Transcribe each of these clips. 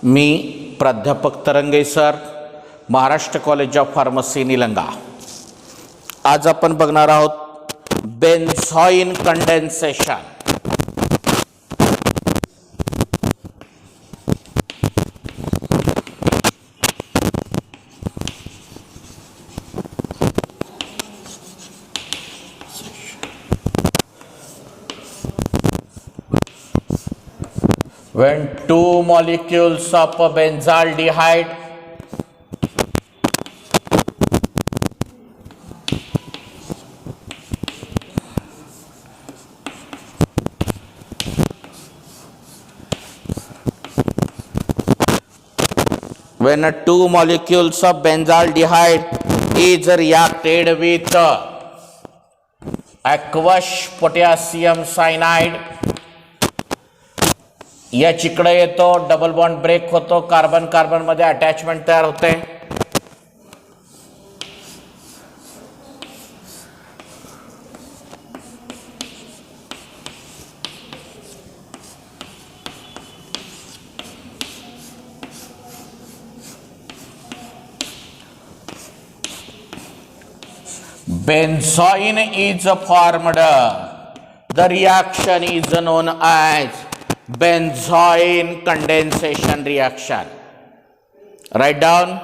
मी प्राध्यापक तरंगे sir, Maharashtra college of pharmacy Nilanga. आज आपण बघणार आहोत बेन्झॉइन condensation. When two molecules of a benzaldehyde is reacted with aqueous potassium cyanide, या चिकडे येतो, डबल बॉन्ड ब्रेक होतो, कार्बन कार्बन मध्ये अटॅचमेंट तयार होते. Benzoin is formed. The reaction is known as benzoin condensation reaction. Write down.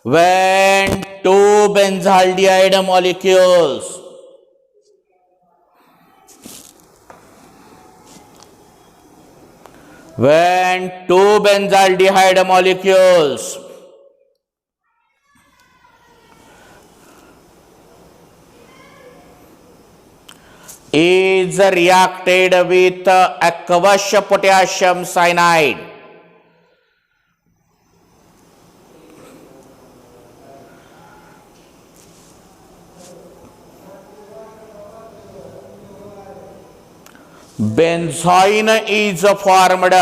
When two benzaldehyde molecules is reacted with aqueous potassium cyanide, benzoin is formed.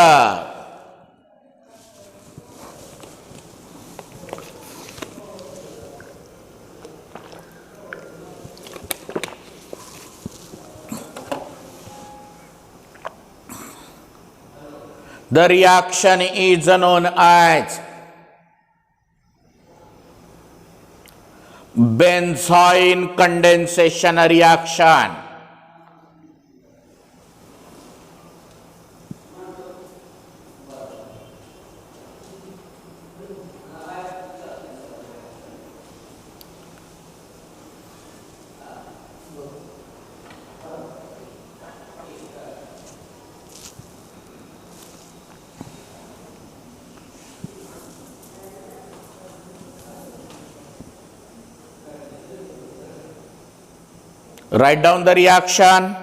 The reaction is known as benzoin condensation reaction. Write down the reaction.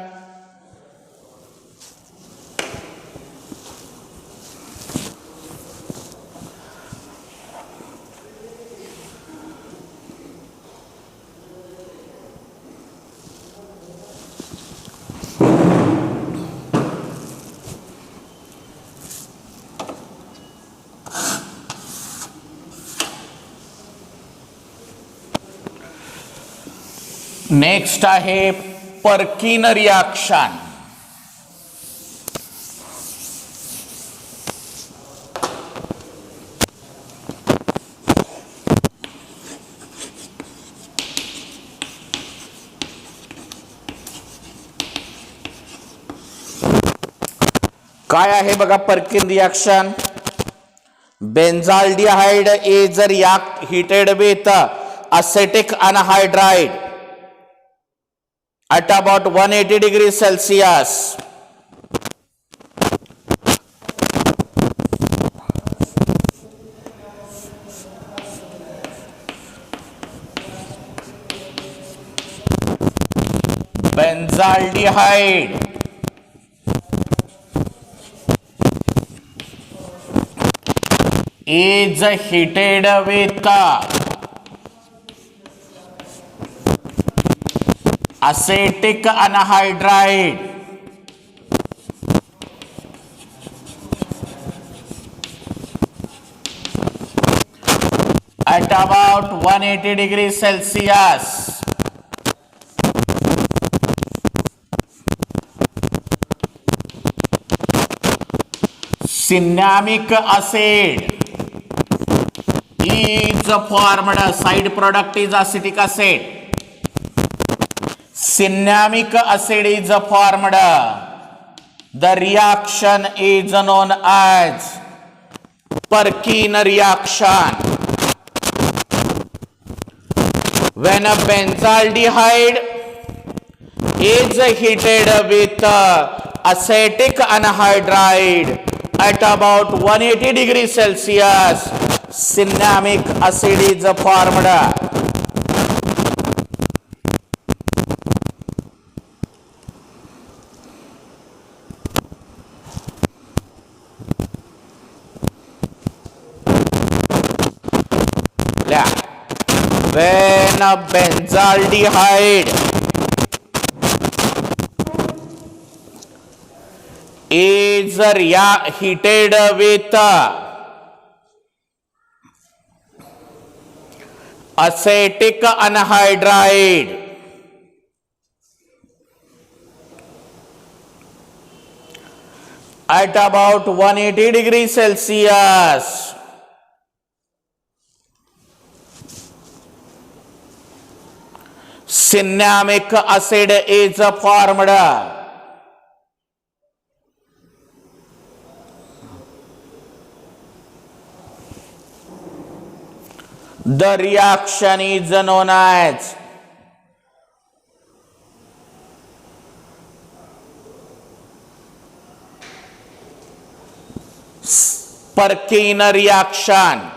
Next आहे Perkin reaction. काय आहे बघा Perkin reaction. Benzaldehyde is react heated with acetic anhydride at about 180 degrees Celsius. Benzaldehyde is heated with acetic anhydride at about 180 degrees Celsius. Cinnamic acid is formed, side product is acetic acid. Cinnamic acid is formed. The reaction is known as Perkin reaction. When a benzaldehyde is heated with acetic anhydride at about 180 degrees Celsius, cinnamic acid is formed. When a benzaldehyde is heated with acetic anhydride at about 180 degrees Celsius, cinnamic acid is formed. The reaction is known as Perkin reaction.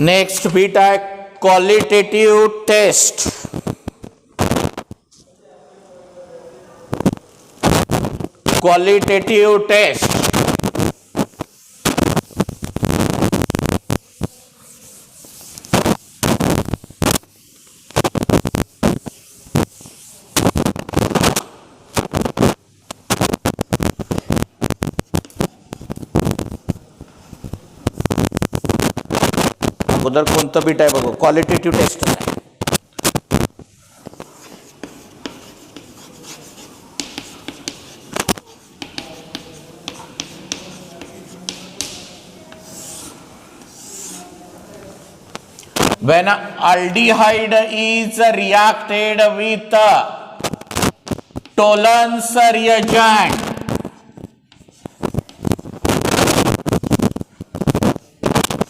Next bit है qualitative test. Qualitative test. अगोदर कोणतं beat आहे बघू, qualitative test आहे. When aldehyde is reacted with Tollens reagent,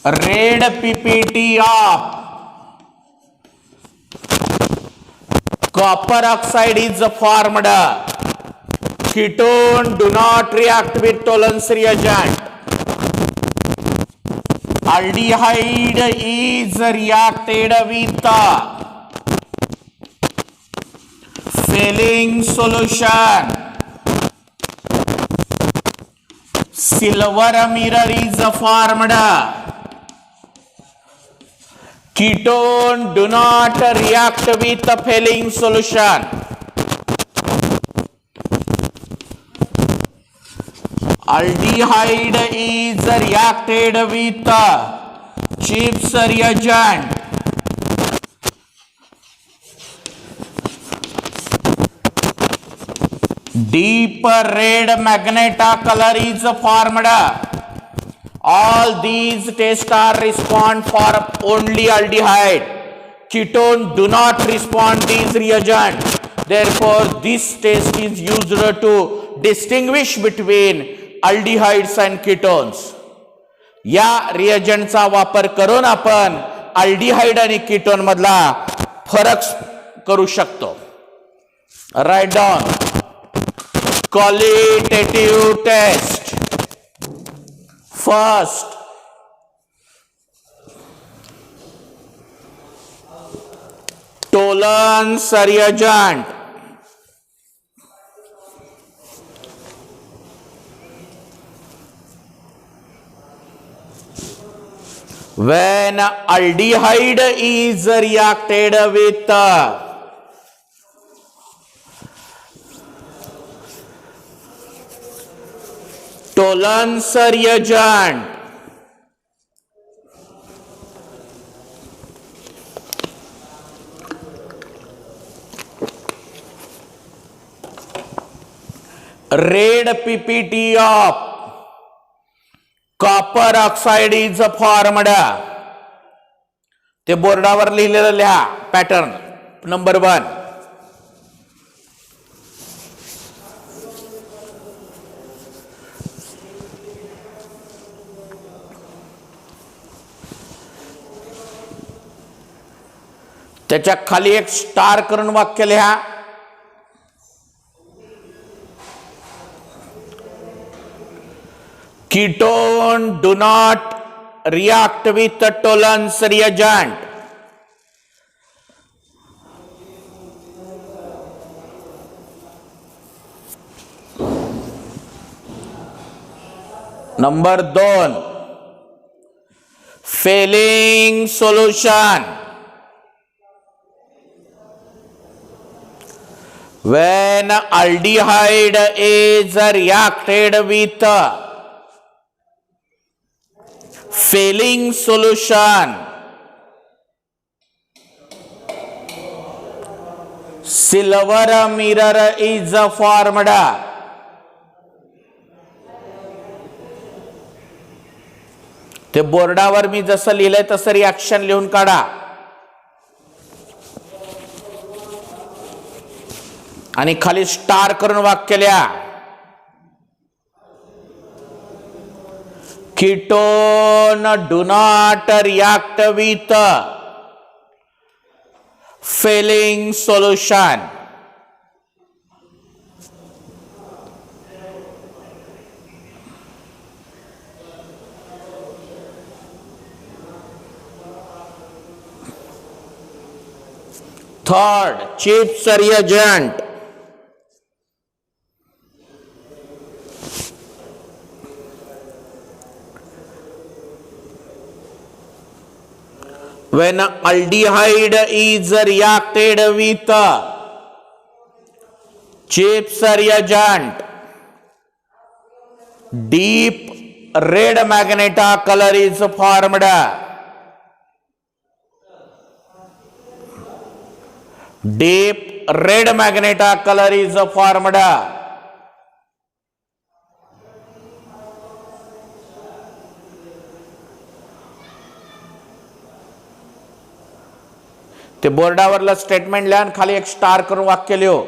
red PPT of copper oxide is formed. Ketone do not react with Tollens reagent. Aldehyde is reacted with filling solution. Silver mirror is formed. Ketone do not react with the filling solution. Aldehyde is reacted with Gibbs reagent. Deep red magenta color is formed. All these tests are respond for only aldehyde. Ketone do not respond these reagents. Therefore, this test is used to distinguish between aldehydes and ketones. या रिएजंटचा वापर करून आपण aldehyde आणि ketone मधला फरक करू शकतो. Write down. qualitative test. First, Tollens reagent. When aldehyde is reacted with Tollens reagent, red PPT of copper oxide is formed. ते बोर्डावर लिहिलेलं लिहा पॅटर्न. नंबर 1, त्याच्या खाली एक स्टार करून वाक्य लिहा. Ketone do not react with the Tollens reagent. Number 2, failing solution. When aldehyde is reacted with failing solution, silver mirror is formed. ते बोर्डावर मी जसं लिहिलंय तसं रिॲक्शन लिहून काढा. आणि खाली स्टार करून वाक्य लिहा. Ketone do not react with failing solution. Third, Chips reagent. When aldehyde is reacted with Chips reagent, deep red magenta color is formed. Deep red magenta color is formed. ते बोर्डावरला statement लिहा आणि खाली एक star करून वाक्य लिहो.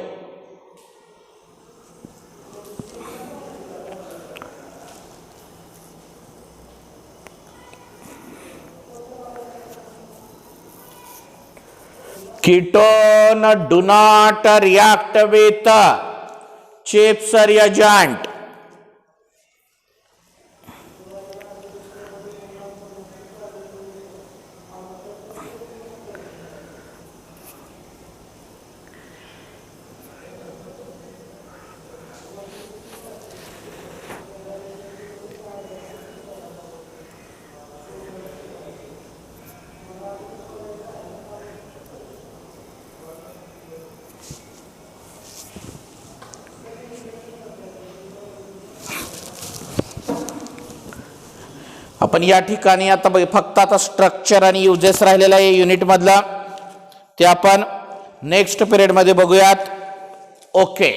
Ketone do not react with Chips reagent. आपण या ठिकाणी आता फक्त आता स्ट्रक्चर आणि युजेस राहिलेला आहे युनिट मधला, ते आपण नेक्स्ट पिरियड मध्ये बघूयात. ओके.